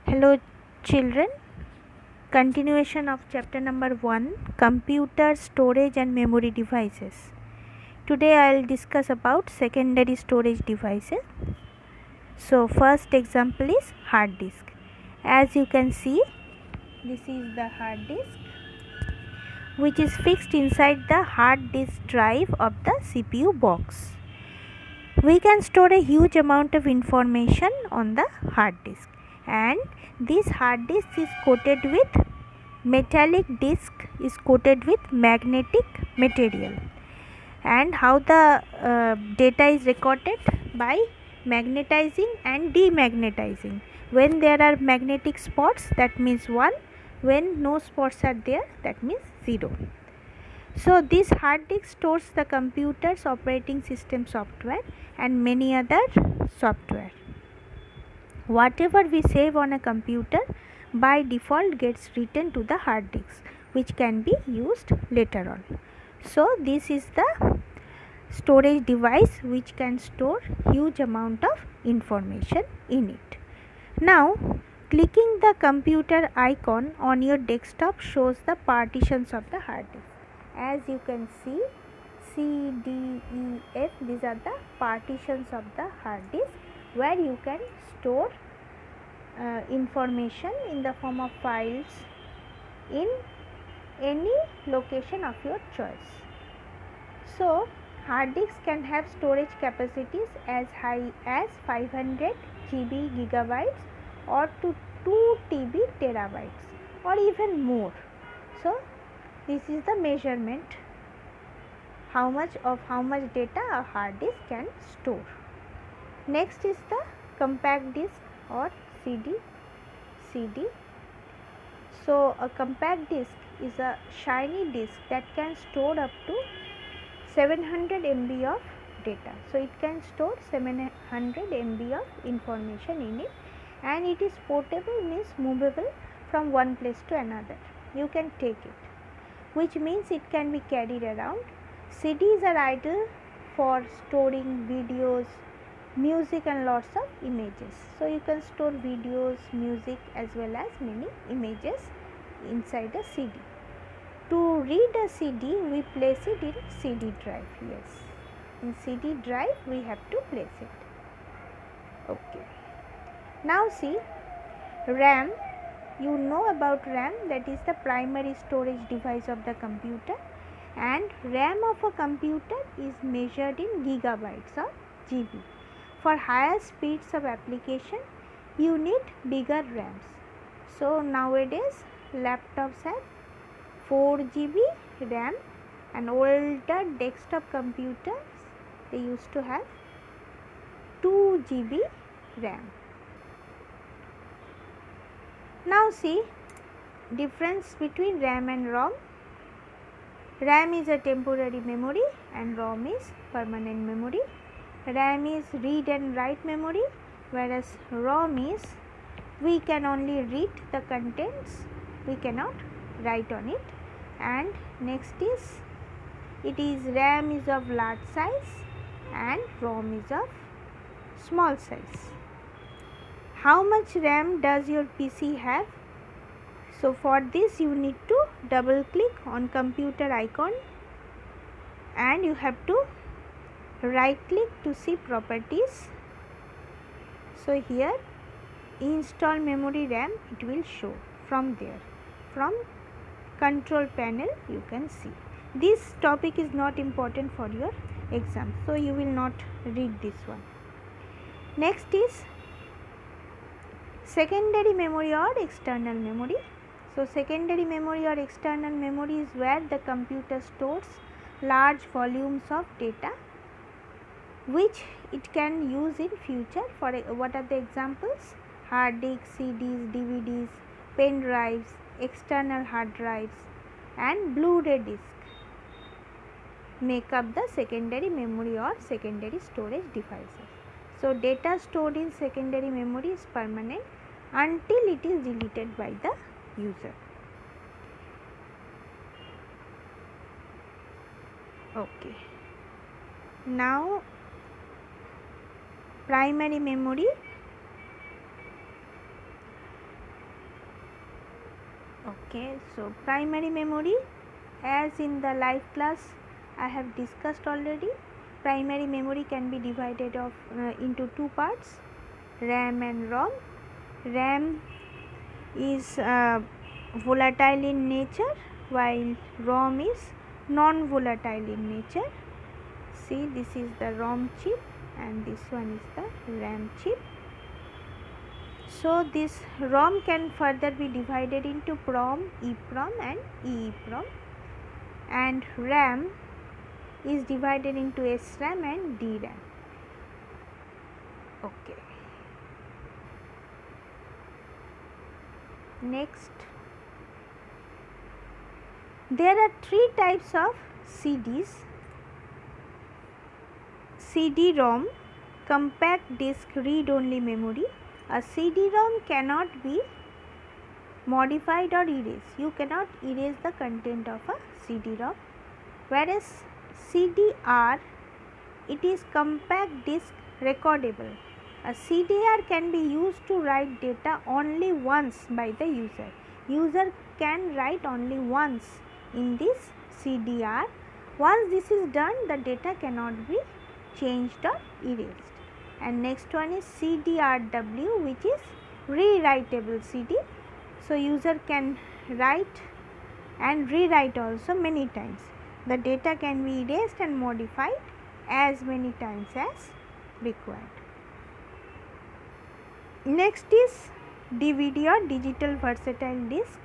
Hello, children. Continuation of chapter number 1, Computer Storage and Memory Devices. Today I will discuss about secondary storage devices. So, first example is hard disk. As you can see, this is the hard disk which is fixed inside the hard disk drive of the CPU box. We can store a huge amount of information on the hard disk, and this hard disk is coated with metallic disc is coated with magnetic material. And how the data is recorded? By magnetizing and demagnetizing. When there are magnetic spots, that means 1. When no spots are there, that means 0. So this hard disk stores the computer's operating system software and many other software. Whatever we save on a computer by default gets written to the hard disk, which can be used later on. So this is the storage device which can store huge amount of information in it. Now clicking the computer icon on your desktop shows the partitions of the hard disk. As you can see, C, D, E, F, these are the partitions of the hard disk where you can store information in the form of files in any location of your choice. So hard disks can have storage capacities as high as 500 GB gigabytes or to 2 TB terabytes or even more. So this is the measurement how much data a hard disk can store. Next is the compact disk or CD. So a compact disk is a shiny disk that can store up to 700 MB of data. So it can store 700 MB of information in it, and it is portable, means movable from one place to another. You can take it, which means it can be carried around. CDs are ideal for storing videos, music and lots of images. So you can store videos, music as well as many images inside a CD. To read a CD, we place it in CD drive. Yes, in CD drive we have to place it. Okay. Now see, RAM. You know about RAM, that is the primary storage device of the computer, and RAM of a computer is measured in gigabytes or GB. For higher speeds of application, you need bigger RAMs. So nowadays laptops have 4 GB RAM, and older desktop computers they used to have 2 GB RAM. Now see difference between RAM and ROM. RAM is a temporary memory and ROM is permanent memory. RAM is read and write memory, whereas ROM is we can only read the contents, we cannot write on it. And next is RAM is of large size and ROM is of small size. How much RAM does your PC have? So for this you need to double click on computer icon and you have to right click to see properties. So here install memory RAM, it will show from there. From control panel you can see. This topic is not important for your exam, so you will not read this one. Next is secondary memory or external memory. So secondary memory or external memory is where the computer stores large volumes of data which it can use in future. For what are the examples? Hard disks, CDs, DVDs, pen drives, external hard drives and Blu-ray disc make up the secondary memory or secondary storage devices. So data stored in secondary memory is permanent until it is deleted by the user. Okay. Now primary memory. Okay, so primary memory, as in the live class I have discussed already, primary memory can be divided into two parts, RAM and ROM. RAM is volatile in nature, while ROM is non-volatile in nature. See, this is the ROM chip and this one is the RAM chip. So this ROM can further be divided into PROM, EPROM and EEPROM, and RAM is divided into SRAM and DRAM. Okay. Next, there are three types of CDs: CD-ROM, compact disc read-only memory. A CD-ROM cannot be modified or erased. You cannot erase the content of a CD-ROM. Whereas CDR, it is compact disc recordable. A CDR can be used to write data only once by the user. User can write only once in this CDR. Once this is done, the data cannot be changed or erased. And next one is CDRW, which is rewritable CD. So user can write and rewrite also many times. The data can be erased and modified as many times as required. Next is DVD or digital versatile disc.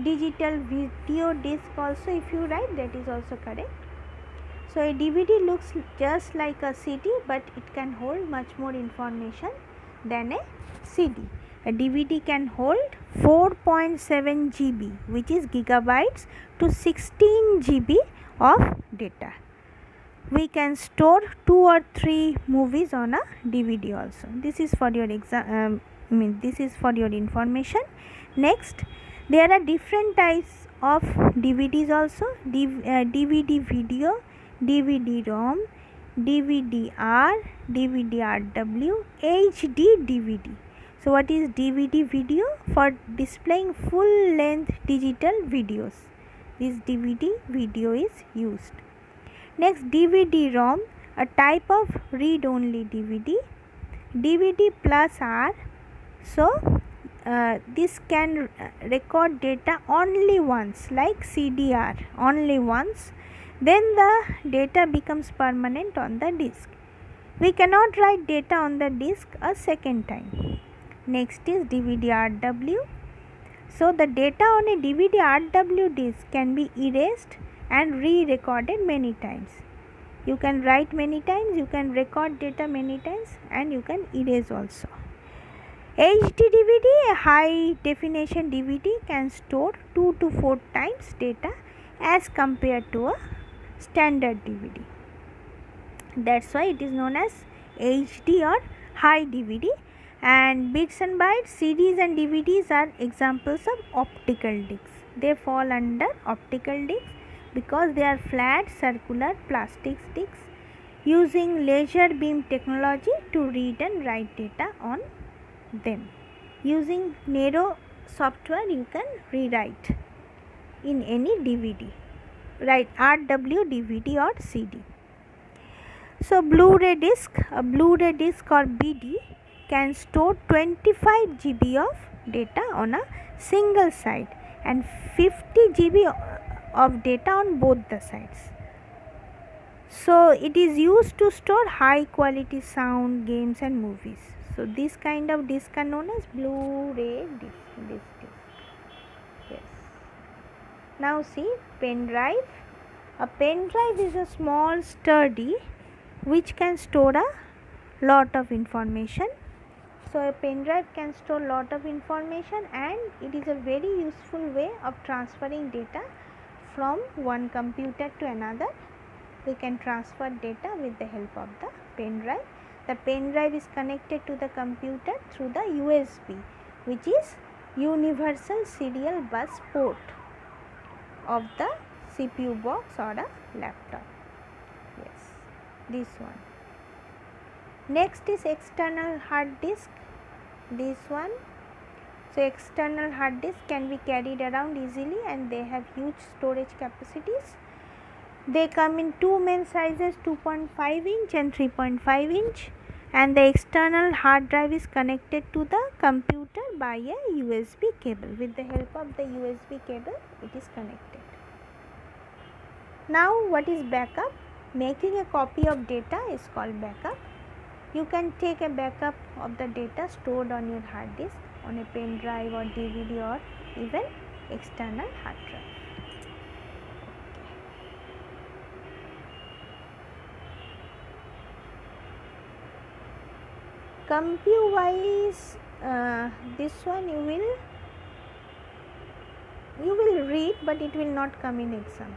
Digital video disc also, if you write, that is also correct. So a DVD looks just like a CD, but it can hold much more information than a CD. A DVD can hold 4.7 GB, which is gigabytes, to 16 GB of data. We can store 2 or 3 movies on a DVD also. This is for your this is for your information. Next, there are different types of DVDs also: DVD video, DVD-ROM, DVD-R, DVD-RW, HD DVD. So what is DVD video? For displaying full length digital videos, this DVD video is used. Next, DVD-ROM, a type of read-only DVD. DVD plus R, so this can record data only once, like CDR, only once. Then the data becomes permanent on the disk. We cannot write data on the disk a second time. Next is DVD-RW. So the data on a DVD-RW disk can be erased and re-recorded many times. You can write many times, you can record data many times, and you can erase also. HD DVD, a high definition DVD, can store 2 to 4 times data as compared to a standard DVD. That's why it is known as HD or high DVD. And bits and bytes, CDs and DVDs are examples of optical discs. They fall under optical discs because they are flat circular plastic discs using laser beam technology to read and write data on them. Using narrow software, you can rewrite in any DVD, right? RW, DVD or CD. So Blu-ray disc, a Blu-ray disc or BD, can store 25 GB of data on a single side and 50 GB of data on both the sides. So it is used to store high quality sound, games and movies. So this kind of disc are known as Blu-ray disc. Yes. Now see, pen drive. A pen drive is a small sturdy which can store a lot of information. So a pen drive can store lot of information, and it is a very useful way of transferring data from one computer to another. We can transfer data with the help of the pen drive. The pen drive is connected to the computer through the USB, which is Universal Serial Bus port of the CPU box or a laptop. Yes, this one. Next is external hard disk. This one. So external hard disk can be carried around easily and they have huge storage capacities. They come in two main sizes, 2.5 inch and 3.5 inch, and the external hard drive is connected to the computer by a USB cable. With the help of the USB cable, it is connected. Now what is backup? Making a copy of data is called backup. You can take a backup of the data stored on your hard disk on a pen drive or DVD or even external hard drive. Compute wise, this one you will read, but it will not come in exam.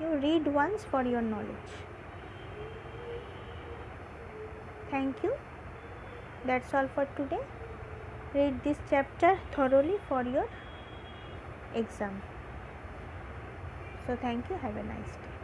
You read once for your knowledge. Thank you. That's all for today. Read this chapter thoroughly for your exam. So thank you. Have a nice day.